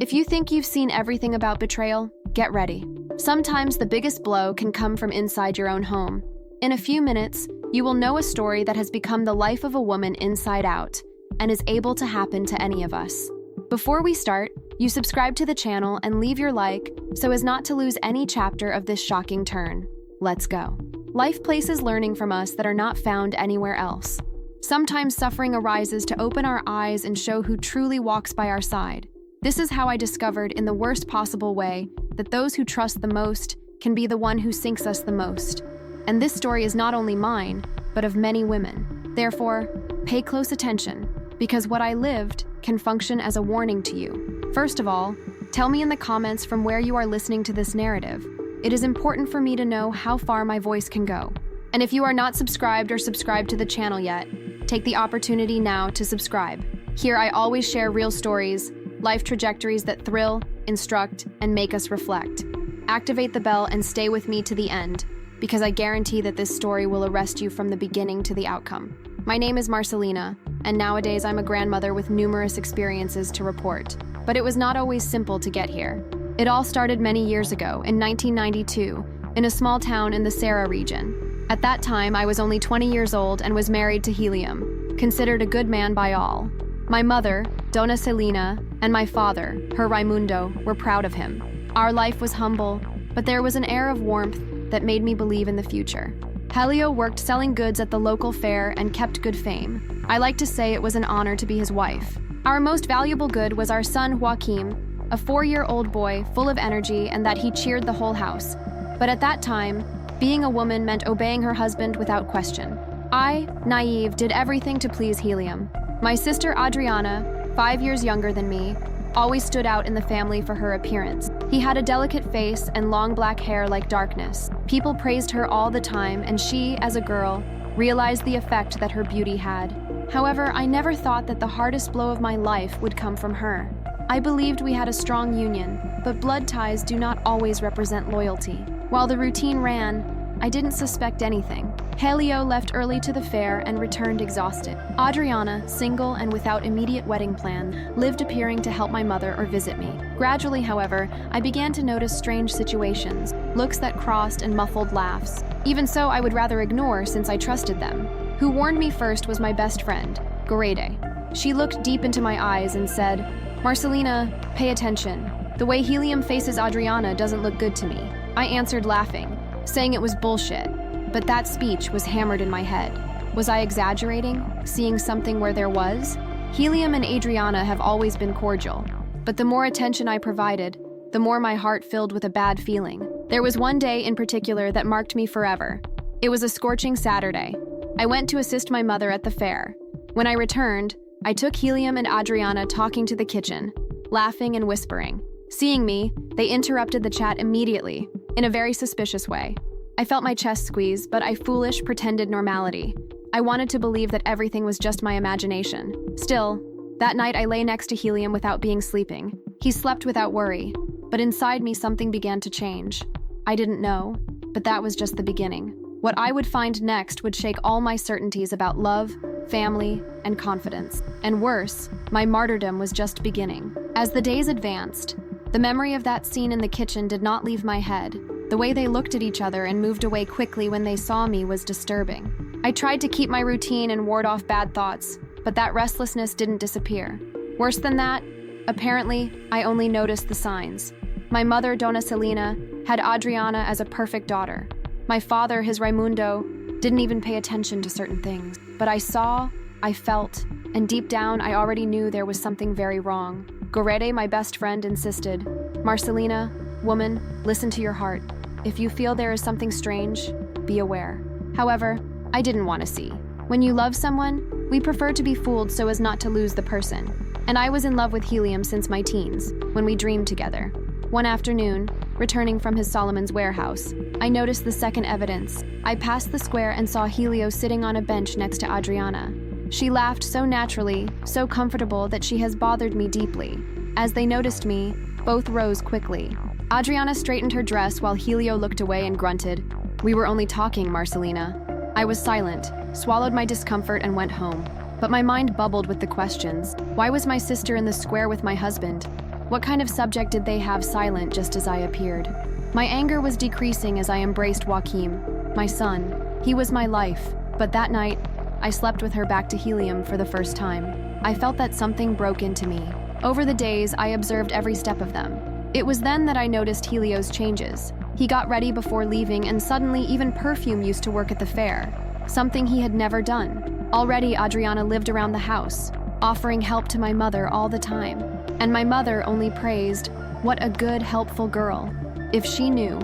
If you think you've seen everything about betrayal, get ready. Sometimes the biggest blow can come from inside your own home. In a few minutes, you will know a story that has become the life of a woman inside out and is able to happen to any of us. Before we start, you subscribe to the channel and leave your like so as not to lose any chapter of this shocking turn. Let's go. Life places learning from us that are not found anywhere else. Sometimes suffering arises to open our eyes and show who truly walks by our side. This is how I discovered in the worst possible way that those who trust the most can be the one who sinks us the most. And this story is not only mine, but of many women. Therefore, pay close attention, because what I lived can function as a warning to you. First of all, tell me in the comments from where you are listening to this narrative. It is important for me to know how far my voice can go. And if you are not subscribed or subscribed to the channel yet, take the opportunity now to subscribe. Here I always share real stories, life trajectories that thrill, instruct, and make us reflect. Activate the bell and stay with me to the end, because I guarantee that this story will arrest you from the beginning to the outcome. My name is Marcelina, and nowadays I'm a grandmother with numerous experiences to report. But it was not always simple to get here. It all started many years ago, in 1992, in a small town in the Serra region. At that time, I was only 20 years old and was married to Helium, considered a good man by all. My mother, Dona Celina, and my father, her Raimundo, were proud of him. Our life was humble, but there was an air of warmth that made me believe in the future. Helio worked selling goods at the local fair and kept good fame. I like to say it was an honor to be his wife. Our most valuable good was our son Joaquim, a 4-year-old boy full of energy and that he cheered the whole house. But at that time, being a woman meant obeying her husband without question. I, naive, did everything to please Helium. My sister Adriana, 5 years younger than me, always stood out in the family for her appearance. He had a delicate face and long black hair like darkness. People praised her all the time, and she, as a girl, realized the effect that her beauty had. However, I never thought that the hardest blow of my life would come from her. I believed we had a strong union, but blood ties do not always represent loyalty. While the routine ran, I didn't suspect anything. Helio left early to the fair and returned exhausted. Adriana, single and without immediate wedding plan, lived appearing to help my mother or visit me. Gradually, however, I began to notice strange situations, looks that crossed and muffled laughs. Even so, I would rather ignore since I trusted them. Who warned me first was my best friend, Gorede. She looked deep into my eyes and said, "Marcelina, pay attention. The way Helium faces Adriana doesn't look good to me." I answered laughing, saying it was bullshit. But that speech was hammered in my head. Was I exaggerating, seeing something where there was? Helium and Adriana have always been cordial, but the more attention I provided, the more my heart filled with a bad feeling. There was one day in particular that marked me forever. It was a scorching Saturday. I went to assist my mother at the fair. When I returned, I took Helium and Adriana talking to the kitchen, laughing and whispering. Seeing me, they interrupted the chat immediately, in a very suspicious way. I felt my chest squeeze, but I foolish pretended normality. I wanted to believe that everything was just my imagination. Still, that night I lay next to Helium without being sleeping. He slept without worry, but inside me something began to change. I didn't know, but that was just the beginning. What I would find next would shake all my certainties about love, family, and confidence. And worse, my martyrdom was just beginning. As the days advanced, the memory of that scene in the kitchen did not leave my head. The way they looked at each other and moved away quickly when they saw me was disturbing. I tried to keep my routine and ward off bad thoughts, but that restlessness didn't disappear. Worse than that, apparently, I only noticed the signs. My mother, Dona Celina, had Adriana as a perfect daughter. My father, his Raimundo, didn't even pay attention to certain things. But I saw, I felt, and deep down I already knew there was something very wrong. Gorede, my best friend, insisted, "Marcelina, woman, listen to your heart. If you feel there is something strange, be aware." However, I didn't want to see. When you love someone, we prefer to be fooled so as not to lose the person. And I was in love with Helium since my teens, when we dreamed together. One afternoon, returning from his Solomon's warehouse, I noticed the second evidence. I passed the square and saw Helio sitting on a bench next to Adriana. She laughed so naturally, so comfortable that she has bothered me deeply. As they noticed me, both rose quickly. Adriana straightened her dress while Helio looked away and grunted, "We were only talking, Marcelina." I was silent, swallowed my discomfort and went home. But my mind bubbled with the questions. Why was my sister in the square with my husband? What kind of subject did they have silent just as I appeared? My anger was decreasing as I embraced Joachim, my son. He was my life, but that night, I slept with her back to helium for the first time. I felt that something broke into me. Over the days, I observed every step of them. It was then that I noticed Helio's changes. He got ready before leaving, and suddenly even perfume used to work at the fair, something he had never done. Already, Adriana lived around the house, offering help to my mother all the time. And my mother only praised, "What a good, helpful girl." If she knew.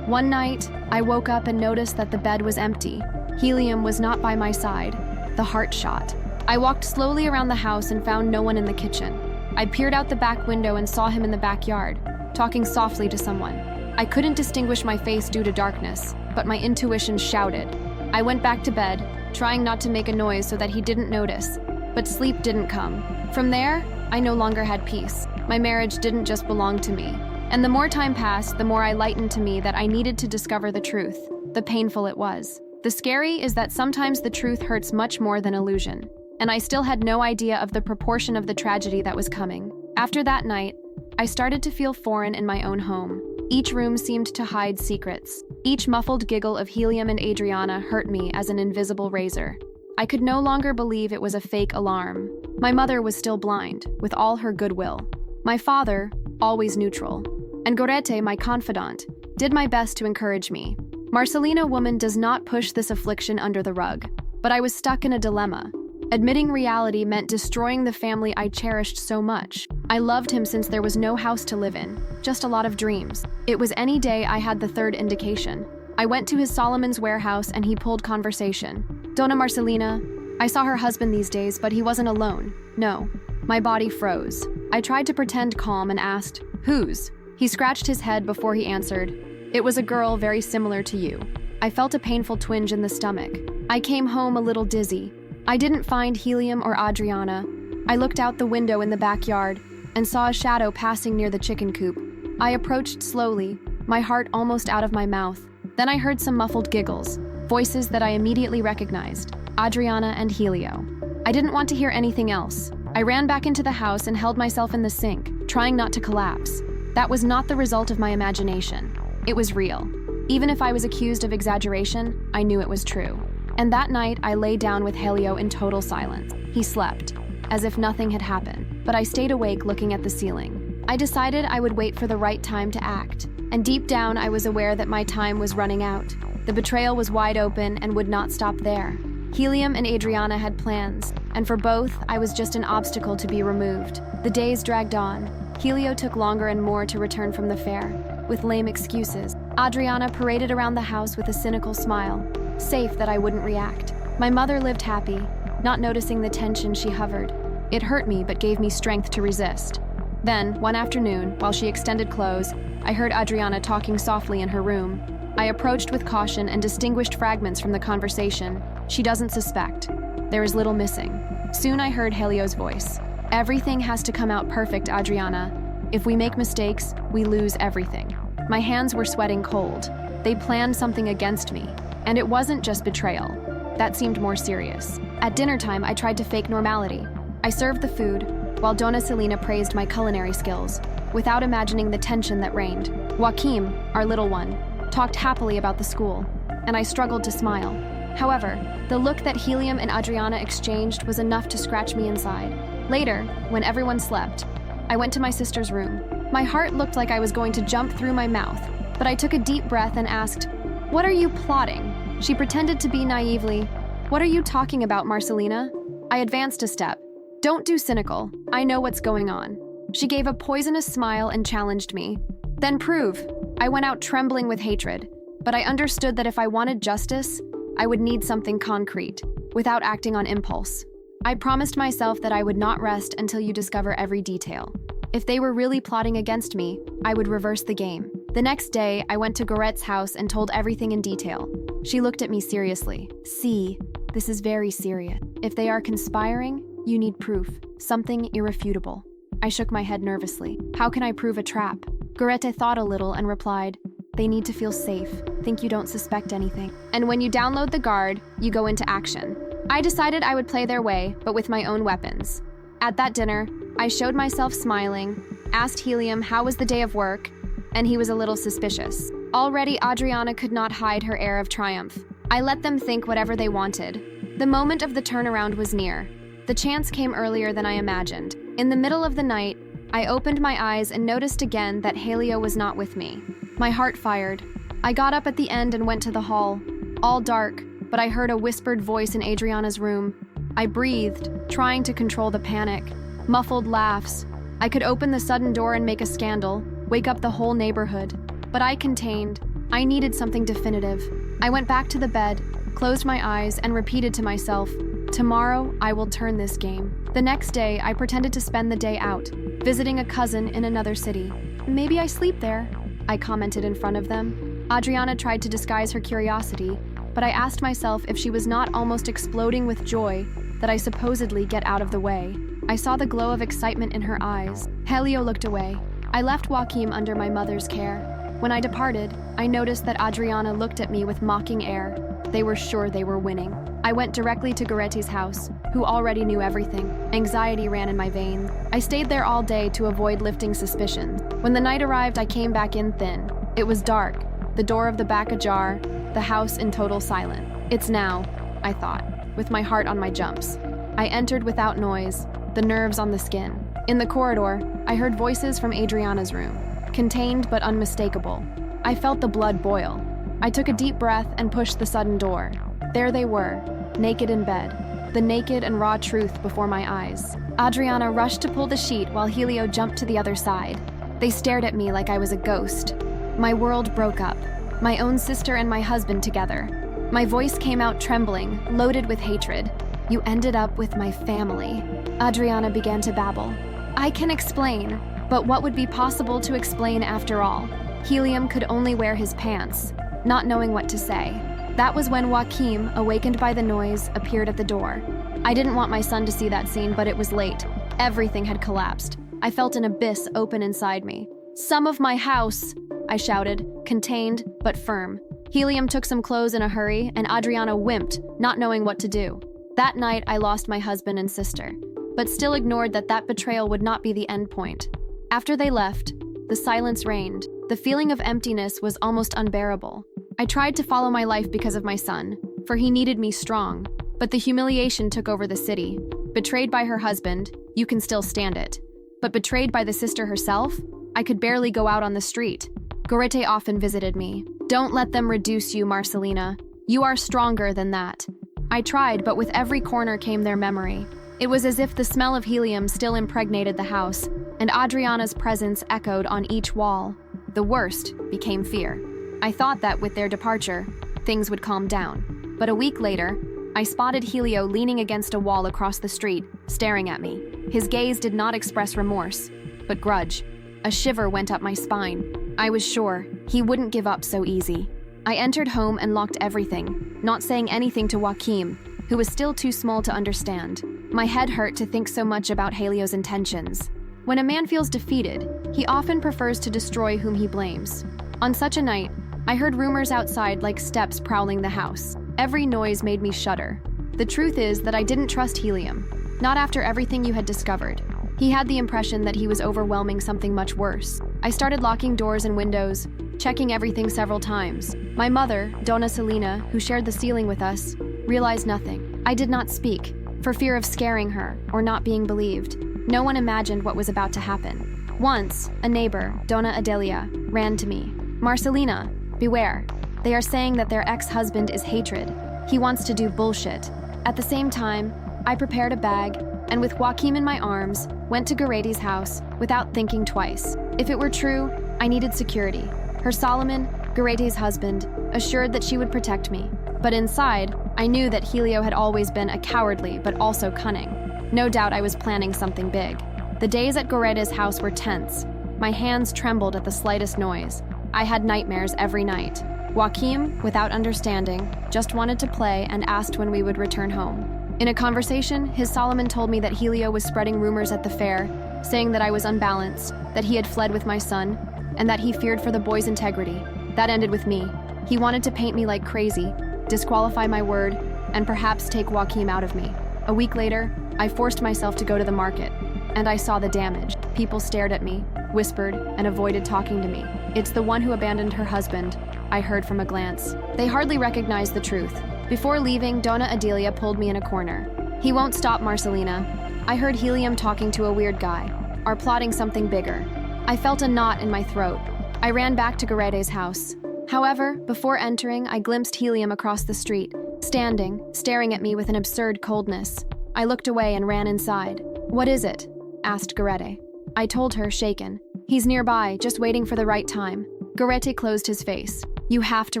One night, I woke up and noticed that the bed was empty. Helium was not by my side. The heart shot. I walked slowly around the house and found no one in the kitchen. I peered out the back window and saw him in the backyard, talking softly to someone. I couldn't distinguish my face due to darkness, but my intuition shouted. I went back to bed, trying not to make a noise so that he didn't notice, but sleep didn't come. From there, I no longer had peace. My marriage didn't just belong to me. And the more time passed, the more I lightened to me that I needed to discover the truth, the painful it was. The scary is that sometimes the truth hurts much more than illusion. And I still had no idea of the proportion of the tragedy that was coming. After that night, I started to feel foreign in my own home. Each room seemed to hide secrets. Each muffled giggle of Helium and Adriana hurt me as an invisible razor. I could no longer believe it was a fake alarm. My mother was still blind, with all her goodwill. My father, always neutral. And Gorete, my confidant, did my best to encourage me. Marcelina woman does not push this affliction under the rug. But I was stuck in a dilemma. Admitting reality meant destroying the family I cherished so much. I loved him since there was no house to live in, just a lot of dreams. It was any day I had the third indication. I went to his Solomon's warehouse and he pulled conversation. Dona Marcelina, I saw her husband these days, but he wasn't alone. No. My body froze. I tried to pretend calm and asked, "Whose?" He scratched his head before he answered, "It was a girl very similar to you." I felt a painful twinge in the stomach. I came home a little dizzy. I didn't find Helium or Adriana. I looked out the window in the backyard and saw a shadow passing near the chicken coop. I approached slowly, my heart almost out of my mouth. Then I heard some muffled giggles, voices that I immediately recognized, Adriana and Helio. I didn't want to hear anything else. I ran back into the house and held myself in the sink, trying not to collapse. That was not the result of my imagination. It was real. Even if I was accused of exaggeration, I knew it was true. And that night, I lay down with Helio in total silence. He slept, as if nothing had happened, but I stayed awake looking at the ceiling. I decided I would wait for the right time to act, and deep down I was aware that my time was running out. The betrayal was wide open and would not stop there. Helium and Adriana had plans, and for both, I was just an obstacle to be removed. The days dragged on. Helio took longer and more to return from the fair, with lame excuses. Adriana paraded around the house with a cynical smile, safe that I wouldn't react. My mother lived happy, not noticing the tension she hovered. It hurt me, but gave me strength to resist. Then, one afternoon, while she extended clothes, I heard Adriana talking softly in her room. I approached with caution and distinguished fragments from the conversation. She doesn't suspect. There is little missing. Soon I heard Helio's voice. "Everything has to come out perfect, Adriana. If we make mistakes, we lose everything." My hands were sweating cold. They planned something against me. And it wasn't just betrayal. That seemed more serious. At dinner time, I tried to fake normality. I served the food, while Dona Selena praised my culinary skills, without imagining the tension that reigned. Joachim, our little one, talked happily about the school, and I struggled to smile. However, the look that Helium and Adriana exchanged was enough to scratch me inside. Later, when everyone slept, I went to my sister's room. My heart looked like I was going to jump through my mouth, but I took a deep breath and asked, "What are you plotting?" She pretended to be naively, "What are you talking about, Marcelina?" I advanced a step. "Don't do cynical. I know what's going on." She gave a poisonous smile and challenged me. "Then prove." I went out trembling with hatred, but I understood that if I wanted justice, I would need something concrete, without acting on impulse. I promised myself that I would not rest until you discover every detail. If they were really plotting against me, I would reverse the game. The next day, I went to Gorette's house and told everything in detail. She looked at me seriously. "See, this is very serious. If they are conspiring, you need proof, something irrefutable." I shook my head nervously. "How can I prove a trap?" Gorette thought a little and replied, "They need to feel safe, think you don't suspect anything. And when you download the guard, you go into action." I decided I would play their way, but with my own weapons. At that dinner, I showed myself smiling, asked Helium how was the day of work, and he was a little suspicious. Already, Adriana could not hide her air of triumph. I let them think whatever they wanted. The moment of the turnaround was near. The chance came earlier than I imagined. In the middle of the night, I opened my eyes and noticed again that Helio was not with me. My heart fired. I got up at the end and went to the hall. All dark, but I heard a whispered voice in Adriana's room. I breathed, trying to control the panic. Muffled laughs. I could open the sudden door and make a scandal, wake up the whole neighborhood. But I contained. I needed something definitive. I went back to the bed, closed my eyes, and repeated to myself, tomorrow, I will turn this game. The next day, I pretended to spend the day out, visiting a cousin in another city. Maybe I sleep there, I commented in front of them. Adriana tried to disguise her curiosity, but I asked myself if she was not almost exploding with joy that I supposedly get out of the way. I saw the glow of excitement in her eyes. Helio looked away. I left Joaquim under my mother's care. When I departed, I noticed that Adriana looked at me with mocking air. They were sure they were winning. I went directly to Goretti's house, who already knew everything. Anxiety ran in my veins. I stayed there all day to avoid lifting suspicions. When the night arrived, I came back in thin. It was dark, the door of the back ajar, the house in total silence. It's now, I thought, with my heart on my jumps. I entered without noise, the nerves on the skin. In the corridor, I heard voices from Adriana's room, contained but unmistakable. I felt the blood boil. I took a deep breath and pushed the sudden door. There they were, naked in bed, the naked and raw truth before my eyes. Adriana rushed to pull the sheet while Helio jumped to the other side. They stared at me like I was a ghost. My world broke up, my own sister and my husband together. My voice came out trembling, loaded with hatred. You ended up with my family. Adriana began to babble. I can explain, but what would be possible to explain after all? Helium could only wear his pants, not knowing what to say. That was when Joaquim, awakened by the noise, appeared at the door. I didn't want my son to see that scene, but it was late. Everything had collapsed. I felt an abyss open inside me. Some of my house, I shouted, contained but firm. Helium took some clothes in a hurry, and Adriana wimped, not knowing what to do. That night, I lost my husband and sister, but still ignored that betrayal would not be the end point. After they left, the silence reigned. The feeling of emptiness was almost unbearable. I tried to follow my life because of my son, for he needed me strong, but the humiliation took over the city. Betrayed by her husband, you can still stand it. But betrayed by the sister herself, I could barely go out on the street. Goretti often visited me. Don't let them reduce you, Marcelina. You are stronger than that. I tried, but with every corner came their memory. It was as if the smell of helium still impregnated the house, and Adriana's presence echoed on each wall. The worst became fear. I thought that with their departure, things would calm down. But a week later, I spotted Helio leaning against a wall across the street, staring at me. His gaze did not express remorse, but grudge. A shiver went up my spine. I was sure he wouldn't give up so easy. I entered home and locked everything, not saying anything to Joaquim, who was still too small to understand. My head hurt to think so much about Helio's intentions. When a man feels defeated, he often prefers to destroy whom he blames. On such a night, I heard rumors outside like steps prowling the house. Every noise made me shudder. The truth is that I didn't trust Helium, not after everything you had discovered. He had the impression that he was overwhelming something much worse. I started locking doors and windows, checking everything several times. My mother, Donna Selena, who shared the ceiling with us, realized nothing. I did not speak, for fear of scaring her or not being believed. No one imagined what was about to happen. Once, a neighbor, Donna Adelia, ran to me. Marcelina, beware. They are saying that their ex-husband is hatred. He wants to do bullshit. At the same time, I prepared a bag, and with Joaquim in my arms, went to Goretti's house without thinking twice. If it were true, I needed security. Her Solomon, Goretti's husband, assured that she would protect me. But inside, I knew that Helio had always been a cowardly but also cunning. No doubt I was planning something big. The days at Goretti's house were tense. My hands trembled at the slightest noise. I had nightmares every night. Joaquim, without understanding, just wanted to play and asked when we would return home. In a conversation, his Solomon told me that Helio was spreading rumors at the fair, saying that I was unbalanced, that he had fled with my son, and that he feared for the boy's integrity. That ended with me. He wanted to paint me like crazy, disqualify my word, and perhaps take Joaquim out of me. A week later, I forced myself to go to the market, and I saw the damage. People stared at me, whispered, and avoided talking to me. It's the one who abandoned her husband, I heard from a glance. They hardly recognized the truth. Before leaving, Donna Adelia pulled me in a corner. He won't stop, Marcelina. I heard Helium talking to a weird guy, are plotting something bigger. I felt a knot in my throat. I ran back to Gorete's house. However, before entering, I glimpsed Helium across the street, standing, staring at me with an absurd coldness. I looked away and ran inside. What is it? Asked Gorete. I told her, shaken. He's nearby, just waiting for the right time. Gorete closed his face. You have to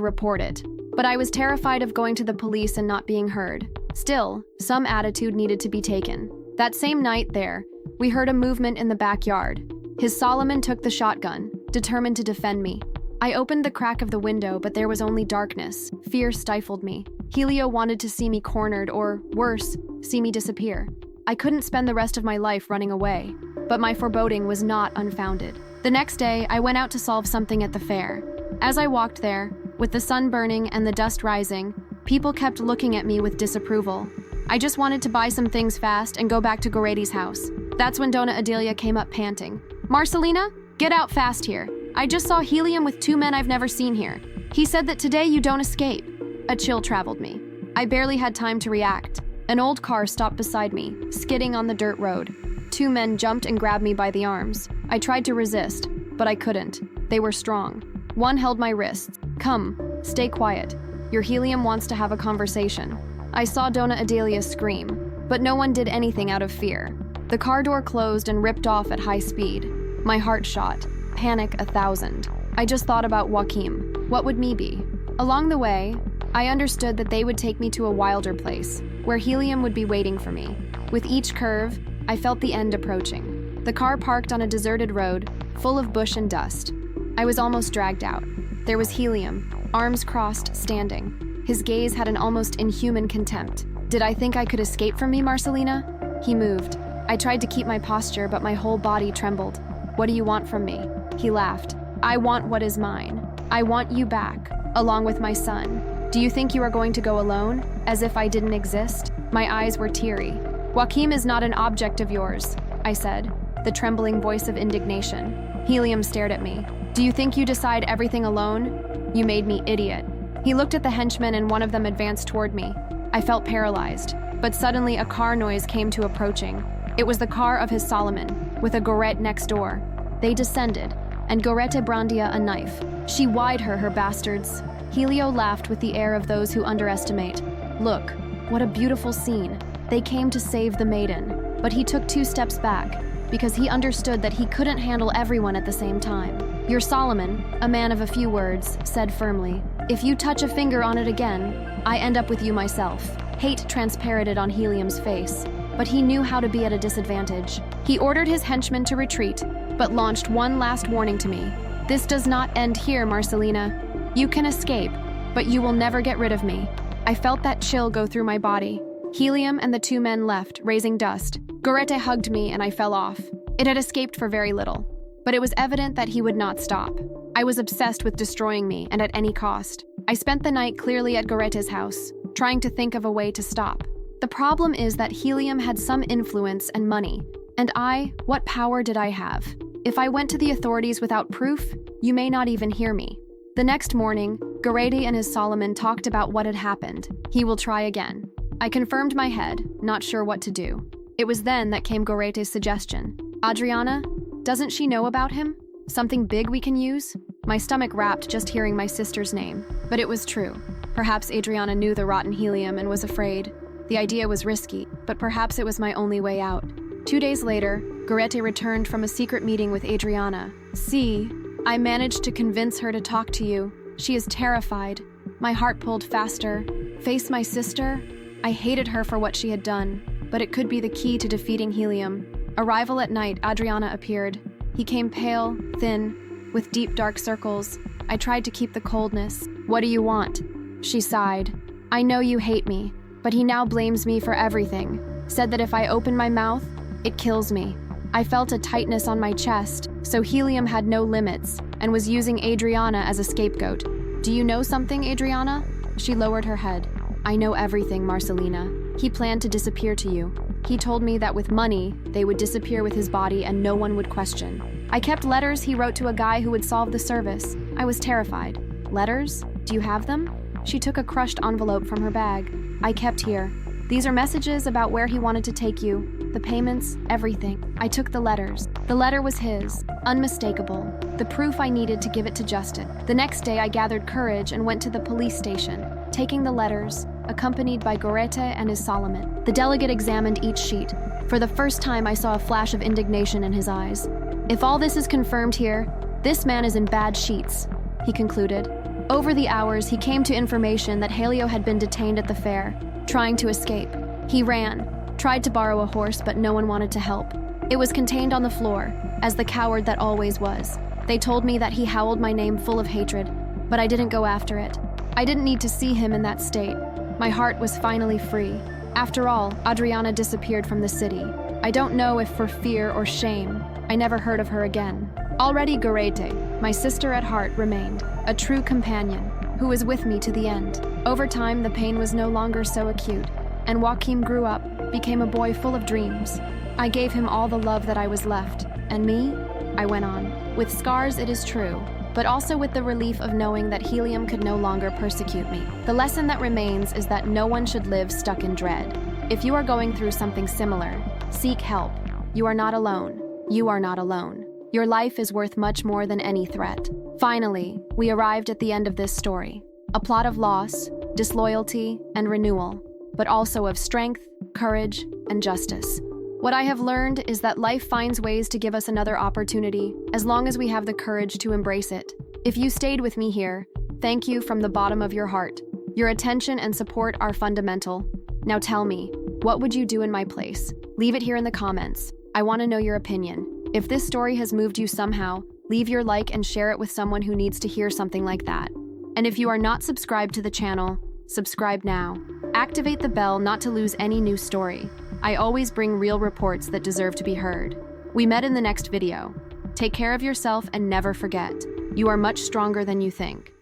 report it. But I was terrified of going to the police and not being heard. Still, some attitude needed to be taken. That same night there, we heard a movement in the backyard. His Solomon took the shotgun, determined to defend me. I opened the crack of the window, but there was only darkness. Fear stifled me. Helio wanted to see me cornered, or, worse, see me disappear. I couldn't spend the rest of my life running away, but my foreboding was not unfounded. The next day, I went out to solve something at the fair. As I walked there, with the sun burning and the dust rising, people kept looking at me with disapproval. I just wanted to buy some things fast and go back to Gorete's house. That's when Donna Adelia came up panting. Marcelina, get out fast here. I just saw Helium with two men I've never seen here. He said that today you don't escape. A chill traveled me. I barely had time to react. An old car stopped beside me, skidding on the dirt road. Two men jumped and grabbed me by the arms. I tried to resist, but I couldn't. They were strong. One held my wrists. Come, stay quiet. Your Helium wants to have a conversation. I saw Donna Adelia scream, but no one did anything out of fear. The car door closed and ripped off at high speed. My heart shot. Panic 1,000. I just thought about Joaquim. What would me be? Along the way, I understood that they would take me to a wilder place, where Helium would be waiting for me. With each curve, I felt the end approaching. The car parked on a deserted road, full of bush and dust. I was almost dragged out. There was Helium, arms crossed, standing. His gaze had an almost inhuman contempt. Did I think I could escape from me, Marcelina? He moved. I tried to keep my posture, but my whole body trembled. What do you want from me? He laughed. I want what is mine. I want you back, along with my son. Do you think you are going to go alone, as if I didn't exist? My eyes were teary. Joaquim is not an object of yours, I said, the trembling voice of indignation. Helium stared at me. Do you think you decide everything alone? You made me idiot. He looked at the henchmen and one of them advanced toward me. I felt paralyzed, but suddenly a car noise came to approaching. It was the car of his Solomon, with a Gorete next door. They descended, and Gorete brandia a knife. She wide her bastards. Helio laughed with the air of those who underestimate. Look, what a beautiful scene. They came to save the maiden, but he took 2 steps back, because he understood that he couldn't handle everyone at the same time. Your Solomon, a man of a few words, said firmly, if you touch a finger on it again, I end up with you myself. Hate transparated on Helium's face, but he knew how to be at a disadvantage. He ordered his henchmen to retreat, but launched one last warning to me. This does not end here, Marcelina. You can escape, but you will never get rid of me. I felt that chill go through my body. Helium and the 2 men left, raising dust. Gorete hugged me and I fell off. It had escaped for very little, but it was evident that he would not stop. I was obsessed with destroying me, and at any cost. I spent the night clearly at Gorete's house, trying to think of a way to stop. The problem is that Helium had some influence and money, and what power did I have? If I went to the authorities without proof, you may not even hear me. The next morning, Gorete and his Solomon talked about what had happened. He will try again. I confirmed my head, not sure what to do. It was then that came Gorete's suggestion. Adriana, doesn't she know about him? Something big we can use? My stomach rapped just hearing my sister's name, but it was true. Perhaps Adriana knew the rotten Helium and was afraid. The idea was risky, but perhaps it was my only way out. 2 days later, Gorete returned from a secret meeting with Adriana. See, I managed to convince her to talk to you. She is terrified. My heart pulled faster. Face my sister? I hated her for what she had done, but it could be the key to defeating Helium. Arrival at night, Adriana appeared. He came pale, thin, with deep dark circles. I tried to keep the coldness. What do you want? She sighed. I know you hate me, but he now blames me for everything. Said that if I open my mouth, it kills me. I felt a tightness on my chest, so Helium had no limits and was using Adriana as a scapegoat. Do you know something, Adriana? She lowered her head. I know everything, Marcelina. He planned to disappear to you. He told me that with money, they would disappear with his body and no one would question. I kept letters he wrote to a guy who would solve the service. I was terrified. Letters? Do you have them? She took a crushed envelope from her bag. I kept here. These are messages about where he wanted to take you, the payments, everything. I took the letters. The letter was his, unmistakable, the proof I needed to give it to Justin. The next day I gathered courage and went to the police station, taking the letters, accompanied by Gorete and his Solomon. The delegate examined each sheet. For the first time I saw a flash of indignation in his eyes. If all this is confirmed here, this man is in bad sheets, he concluded. Over the hours, he came to information that Helio had been detained at the fair, trying to escape. He ran, tried to borrow a horse, but no one wanted to help. It was contained on the floor, as the coward that always was. They told me that he howled my name full of hatred, but I didn't go after it. I didn't need to see him in that state. My heart was finally free. After all, Adriana disappeared from the city. I don't know if for fear or shame. I never heard of her again. Already Gorete, my sister at heart, remained, a true companion, who was with me to the end. Over time, the pain was no longer so acute, and Joachim grew up, became a boy full of dreams. I gave him all the love that I was left, and me? I went on. With scars, it is true, but also with the relief of knowing that helium could no longer persecute me. The lesson that remains is that no one should live stuck in dread. If you are going through something similar, seek help. You are not alone. You are not alone. Your life is worth much more than any threat. Finally, we arrived at the end of this story. A plot of loss, disloyalty, and renewal, but also of strength, courage, and justice. What I have learned is that life finds ways to give us another opportunity, as long as we have the courage to embrace it. If you stayed with me here, thank you from the bottom of your heart. Your attention and support are fundamental. Now tell me, what would you do in my place? Leave it here in the comments. I want to know your opinion. If this story has moved you somehow, leave your like and share it with someone who needs to hear something like that. And if you are not subscribed to the channel, subscribe now. Activate the bell not to lose any new story. I always bring real reports that deserve to be heard. We met in the next video. Take care of yourself and never forget, you are much stronger than you think.